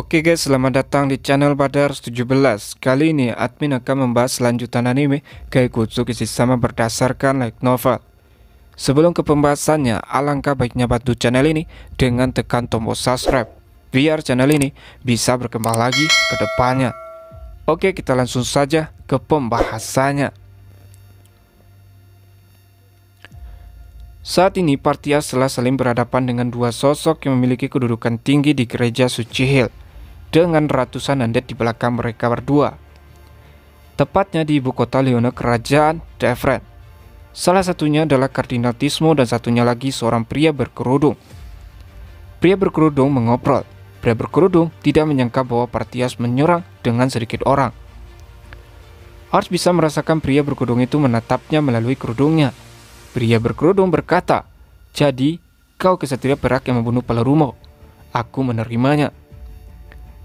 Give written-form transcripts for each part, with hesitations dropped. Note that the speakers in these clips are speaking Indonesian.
Oke guys, selamat datang di channel Badar 17. Kali ini admin akan membahas lanjutan anime Gaikutsu Kishisama berdasarkan light novel. Sebelum ke pembahasannya, alangkah baiknya bantu channel ini dengan tekan tombol subscribe biar channel ini bisa berkembang lagi ke depannya. Oke, kita langsung saja ke pembahasannya. Saat ini Parthias telah saling berhadapan dengan dua sosok yang memiliki kedudukan tinggi di gereja Suci Hill, dengan ratusan undead di belakang mereka berdua. Tepatnya di ibu kota Leona kerajaan Devren. Salah satunya adalah Kardinal Tismo dan satunya lagi seorang pria berkerudung. Pria berkerudung mengobrol. Pria berkerudung tidak menyangka bahwa Parthias menyerang dengan sedikit orang. Ars bisa merasakan pria berkerudung itu menatapnya melalui kerudungnya. Pria berkerudung berkata, "Jadi, kau kesatria perak yang membunuh Palerumo. Aku menerimanya."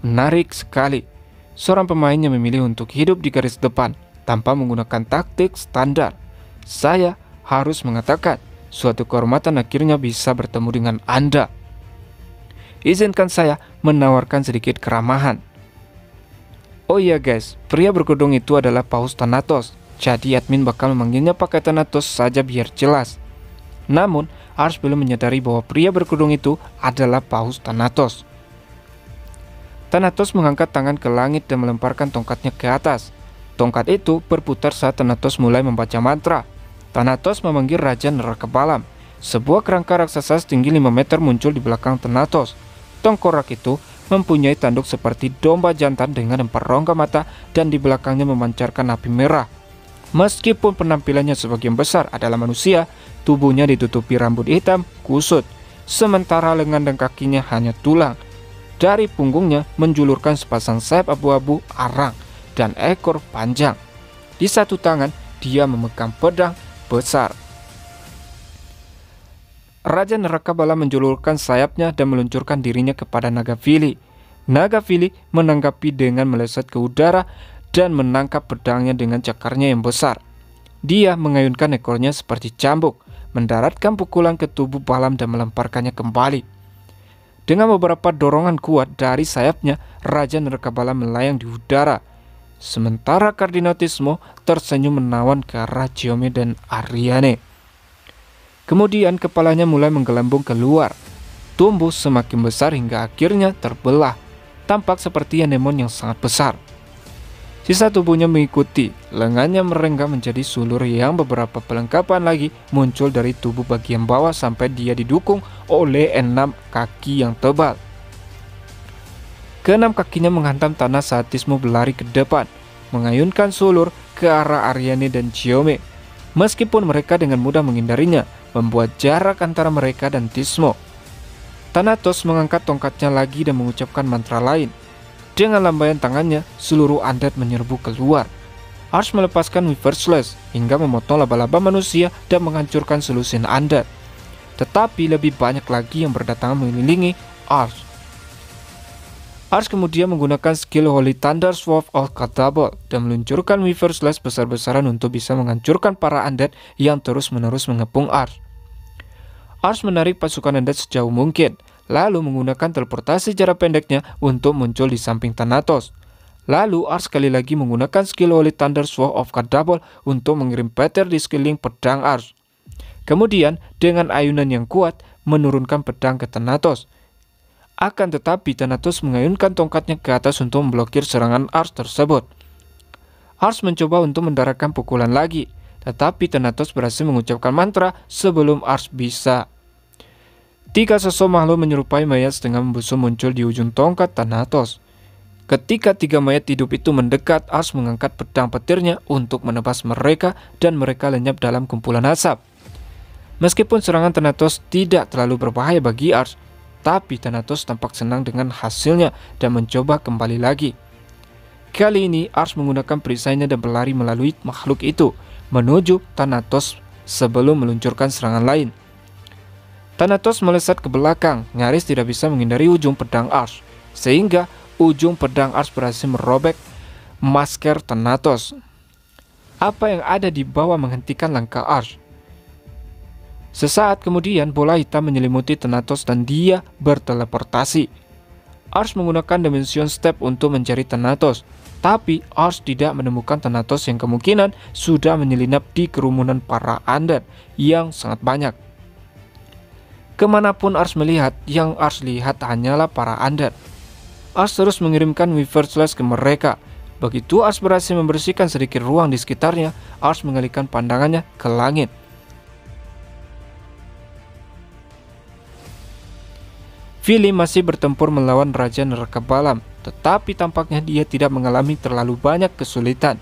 Menarik sekali, seorang pemain yang memilih untuk hidup di garis depan tanpa menggunakan taktik standar. Saya harus mengatakan, suatu kehormatan akhirnya bisa bertemu dengan Anda. Izinkan saya menawarkan sedikit keramahan. Oh iya guys, pria berkerudung itu adalah Paus Thanatos. Jadi admin bakal memanggilnya pakai Thanatos saja biar jelas. Namun, Ars belum menyadari bahwa pria berkerudung itu adalah Paus Thanatos. Thanatos mengangkat tangan ke langit dan melemparkan tongkatnya ke atas. Tongkat itu berputar saat Thanatos mulai membaca mantra. Thanatos memanggil Raja Neraka Balam. Sebuah kerangka raksasa setinggi 5 meter muncul di belakang Thanatos. Tengkorak itu mempunyai tanduk seperti domba jantan dengan 4 rongga mata dan di belakangnya memancarkan api merah. Meskipun penampilannya sebagian besar adalah manusia, tubuhnya ditutupi rambut hitam kusut, sementara lengan dan kakinya hanya tulang. Dari punggungnya menjulurkan sepasang sayap abu-abu arang dan ekor panjang. Di satu tangan dia memegang pedang besar. Raja Neraka Balam menjulurkan sayapnya dan meluncurkan dirinya kepada Naga Vili. Naga Vili menanggapi dengan meleset ke udara dan menangkap pedangnya dengan cakarnya yang besar. Dia mengayunkan ekornya seperti cambuk, mendaratkan pukulan ke tubuh Balam dan melemparkannya kembali. Dengan beberapa dorongan kuat dari sayapnya, Raja Neraka Balam melayang di udara. Sementara Kardinal Tismo tersenyum menawan ke arah Chiome dan Ariane. Kemudian kepalanya mulai menggelembung keluar, tumbuh semakin besar hingga akhirnya terbelah, tampak seperti anemon yang sangat besar. Sisa tubuhnya mengikuti, lengannya merenggang menjadi sulur yang beberapa pelengkapan lagi muncul dari tubuh bagian bawah sampai dia didukung oleh 6 kaki yang tebal. Keenam kakinya menghantam tanah saat Tismo berlari ke depan, mengayunkan sulur ke arah Ariane dan Chiome. Meskipun mereka dengan mudah menghindarinya, membuat jarak antara mereka dan Tismo. Thanatos mengangkat tongkatnya lagi dan mengucapkan mantra lain. Dengan lambaian tangannya, seluruh undead menyerbu keluar. Ars melepaskan Weaver Slash hingga memotong laba-laba manusia dan menghancurkan selusin undead. Tetapi lebih banyak lagi yang berdatangan mengelilingi Ars. Ars kemudian menggunakan skill Holy Thunder Sword of Kadabol dan meluncurkan Weaver Slash besar-besaran untuk bisa menghancurkan para undead yang terus-menerus mengepung Ars. Ars menarik pasukan undead sejauh mungkin, lalu menggunakan teleportasi jarak pendeknya untuk muncul di samping Thanatos. Lalu Ars sekali lagi menggunakan skill Holy Thunder Sword of Kadabol untuk mengirim petir di sekeliling pedang Ars. Kemudian dengan ayunan yang kuat menurunkan pedang ke Thanatos. Akan tetapi Thanatos mengayunkan tongkatnya ke atas untuk memblokir serangan Ars tersebut. Ars mencoba untuk mendaratkan pukulan lagi, tetapi Thanatos berhasil mengucapkan mantra sebelum Ars bisa. 3 sosok makhluk menyerupai mayat setengah membusuk muncul di ujung tongkat Thanatos. Ketika 3 mayat hidup itu mendekat, Ars mengangkat pedang petirnya untuk menebas mereka dan mereka lenyap dalam kumpulan asap. Meskipun serangan Thanatos tidak terlalu berbahaya bagi Ars, tapi Thanatos tampak senang dengan hasilnya dan mencoba kembali lagi. Kali ini Ars menggunakan perisainya dan berlari melalui makhluk itu menuju Thanatos sebelum meluncurkan serangan lain. Thanatos melesat ke belakang, nyaris tidak bisa menghindari ujung pedang Ars, sehingga ujung pedang Ars berhasil merobek masker Thanatos. Apa yang ada di bawah menghentikan langkah Ars. Sesaat kemudian bola hitam menyelimuti Thanatos dan dia berteleportasi. Ars menggunakan Dimension Step untuk mencari Thanatos, tapi Ars tidak menemukan Thanatos yang kemungkinan sudah menyelinap di kerumunan para undead yang sangat banyak. Kemanapun Ars melihat, yang Ars lihat hanyalah para undead. Ars terus mengirimkan Weaver Slash ke mereka. Begitu Ars berhasil membersihkan sedikit ruang di sekitarnya, Ars mengalihkan pandangannya ke langit. Vili masih bertempur melawan Raja Neraka Balam, tetapi tampaknya dia tidak mengalami terlalu banyak kesulitan.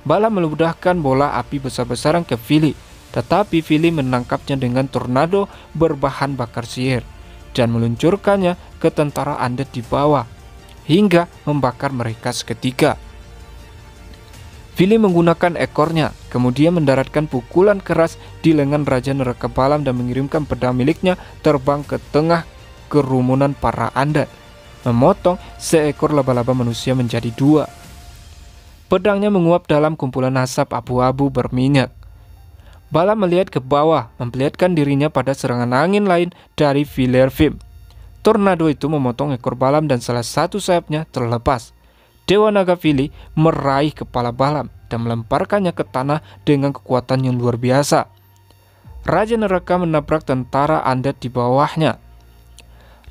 Balam meludahkan bola api besar-besaran ke Vili, tetapi Vili menangkapnya dengan tornado berbahan bakar sihir dan meluncurkannya ke tentara undead di bawah, hingga membakar mereka seketika. Vili menggunakan ekornya, kemudian mendaratkan pukulan keras di lengan Raja Neraka Balam dan mengirimkan pedang miliknya terbang ke tengah kerumunan para undead, memotong seekor laba-laba manusia menjadi dua. Pedangnya menguap dalam kumpulan asap abu-abu berminyak. Balam melihat ke bawah, memperlihatkan dirinya pada serangan angin lain dari Villervim. Tornado itu memotong ekor Balam dan salah satu sayapnya terlepas. Dewa Naga Vili meraih kepala Balam dan melemparkannya ke tanah dengan kekuatan yang luar biasa. Raja Neraka menabrak tentara undead di bawahnya.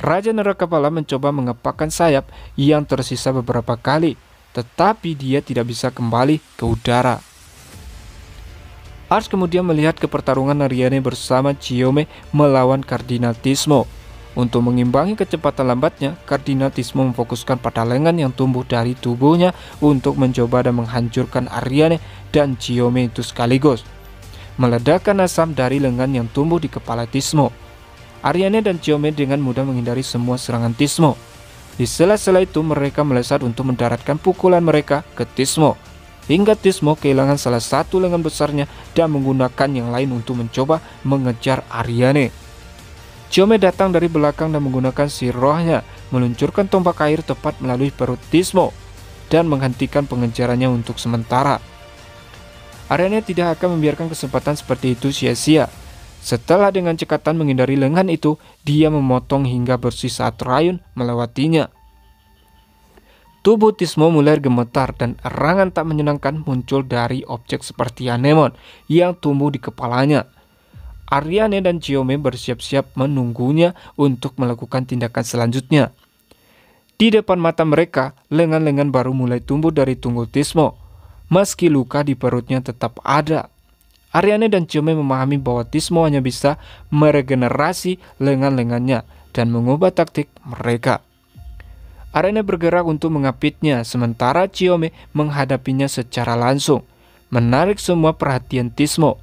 Raja Neraka Balam mencoba mengepakkan sayap yang tersisa beberapa kali, tetapi dia tidak bisa kembali ke udara. Ars kemudian melihat ke pertarungan Ariane bersama Chiome melawan Kardinal Tismo. Untuk mengimbangi kecepatan lambatnya, Kardinal Tismo memfokuskan pada lengan yang tumbuh dari tubuhnya untuk mencoba dan menghancurkan Ariane dan Chiome itu sekaligus, meledakkan asam dari lengan yang tumbuh di kepala Tismo. Ariane dan Chiome dengan mudah menghindari semua serangan Tismo. Di sela-sela itu mereka melesat untuk mendaratkan pukulan mereka ke Tismo, hingga Tismo kehilangan salah satu lengan besarnya dan menggunakan yang lain untuk mencoba mengejar Ariane. Chiome datang dari belakang dan menggunakan si rohnya meluncurkan tombak air tepat melalui perut Tismo dan menghentikan pengejarannya untuk sementara. Ariane tidak akan membiarkan kesempatan seperti itu sia-sia. Setelah dengan cekatan menghindari lengan itu, dia memotong hingga bersih saat Rayun melewatinya. Tubuh Tismo mulai gemetar dan erangan tak menyenangkan muncul dari objek seperti anemon yang tumbuh di kepalanya. Ariane dan Chiome bersiap-siap menunggunya untuk melakukan tindakan selanjutnya. Di depan mata mereka, lengan-lengan baru mulai tumbuh dari tunggul Tismo. Meski luka di perutnya tetap ada. Ariane dan Chiome memahami bahwa Tismo hanya bisa meregenerasi lengan-lengannya dan mengubah taktik mereka. Ariane bergerak untuk mengapitnya, sementara Chiome menghadapinya secara langsung, menarik semua perhatian Tismo.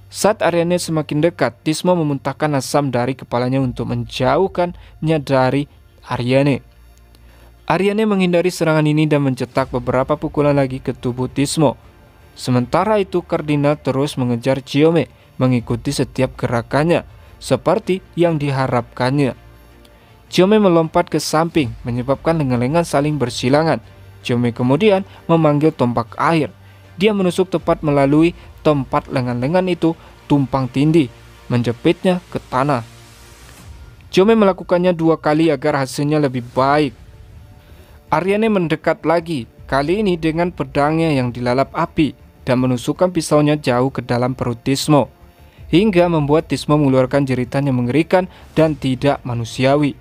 Saat Ariane semakin dekat, Tismo memuntahkan asam dari kepalanya untuk menjauhkannya dari Ariane. Ariane menghindari serangan ini dan mencetak beberapa pukulan lagi ke tubuh Tismo. Sementara itu Kardinal terus mengejar Chiome, mengikuti setiap gerakannya seperti yang diharapkannya. Chiome melompat ke samping, menyebabkan lengan-lengan saling bersilangan. Chiome kemudian memanggil tombak air. Dia menusuk tepat melalui tempat lengan-lengan itu tumpang tindih, menjepitnya ke tanah. Chiome melakukannya 2 kali agar hasilnya lebih baik. Ariane mendekat lagi, kali ini dengan pedangnya yang dilalap api, dan menusukkan pisaunya jauh ke dalam perut Tismo, hingga membuat Tismo mengeluarkan jeritan yang mengerikan dan tidak manusiawi.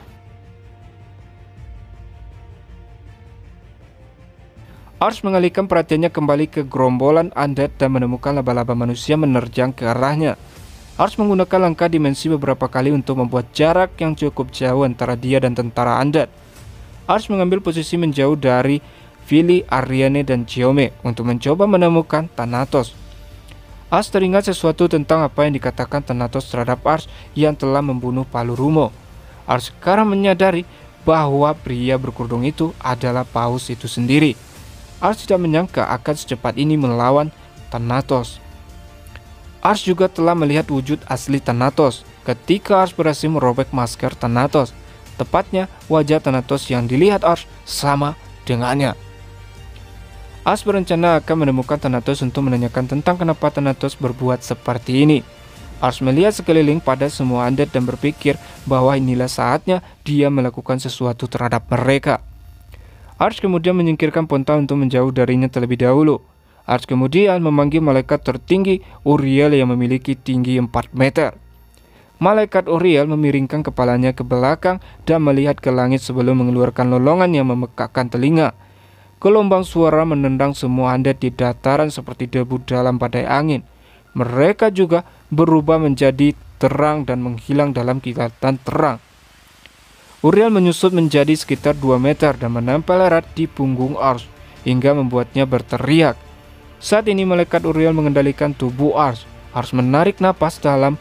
Ars mengalihkan perhatiannya kembali ke gerombolan undead dan menemukan laba-laba manusia menerjang ke arahnya. Ars menggunakan langkah dimensi beberapa kali untuk membuat jarak yang cukup jauh antara dia dan tentara undead. Ars mengambil posisi menjauh dari Vili, Ariane, dan Chiome untuk mencoba menemukan Thanatos. Ars teringat sesuatu tentang apa yang dikatakan Thanatos terhadap Ars yang telah membunuh Palurumo. Ars sekarang menyadari bahwa pria berkerudung itu adalah Paus itu sendiri. Ars tidak menyangka akan secepat ini melawan Thanatos. Ars juga telah melihat wujud asli Thanatos ketika Ars berhasil merobek masker Thanatos. Tepatnya wajah Thanatos yang dilihat Ars sama dengannya. Ars berencana akan menemukan Thanatos untuk menanyakan tentang kenapa Thanatos berbuat seperti ini. Ars melihat sekeliling pada semua undead dan berpikir bahwa inilah saatnya dia melakukan sesuatu terhadap mereka. Ars kemudian menyingkirkan Ponta untuk menjauh darinya terlebih dahulu. Ars kemudian memanggil malaikat tertinggi Uriel yang memiliki tinggi 4 meter. Malaikat Uriel memiringkan kepalanya ke belakang dan melihat ke langit sebelum mengeluarkan lolongan yang memekakkan telinga. Gelombang suara menendang semua undead di dataran seperti debu dalam badai angin. Mereka juga berubah menjadi terang dan menghilang dalam kilatan terang. Uriel menyusut menjadi sekitar 2 meter dan menempel erat di punggung Ars hingga membuatnya berteriak. Saat ini malaikat Uriel mengendalikan tubuh Ars. Ars menarik napas dalam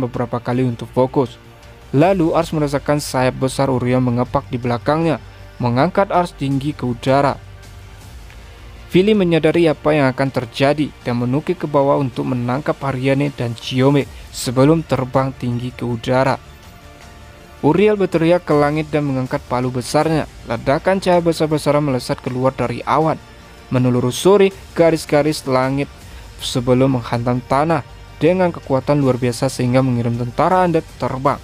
beberapa kali untuk fokus. Lalu Ars merasakan sayap besar Uriel mengepak di belakangnya, mengangkat Ars tinggi ke udara. Vili menyadari apa yang akan terjadi dan menukik ke bawah untuk menangkap Ariane dan Chiome sebelum terbang tinggi ke udara. Uriel berteriak ke langit dan mengangkat palu besarnya. Ledakan cahaya besar-besaran melesat keluar dari awan, menelusuri garis-garis langit sebelum menghantam tanah dengan kekuatan luar biasa sehingga mengirim tentara undead terbang.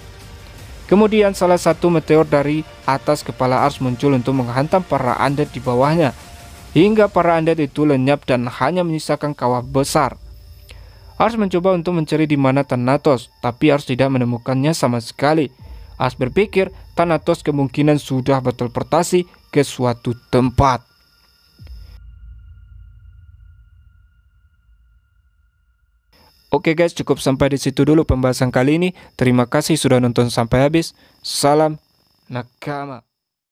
Kemudian salah satu meteor dari atas kepala Ars muncul untuk menghantam para undead di bawahnya, hingga para undead itu lenyap dan hanya menyisakan kawah besar. Ars mencoba untuk mencari di mana Thanatos, tapi Ars tidak menemukannya sama sekali. Ars berpikir Thanatos kemungkinan sudah berteleportasi ke suatu tempat. Oke guys, cukup sampai di situ dulu pembahasan kali ini. Terima kasih sudah nonton sampai habis. Salam nakama.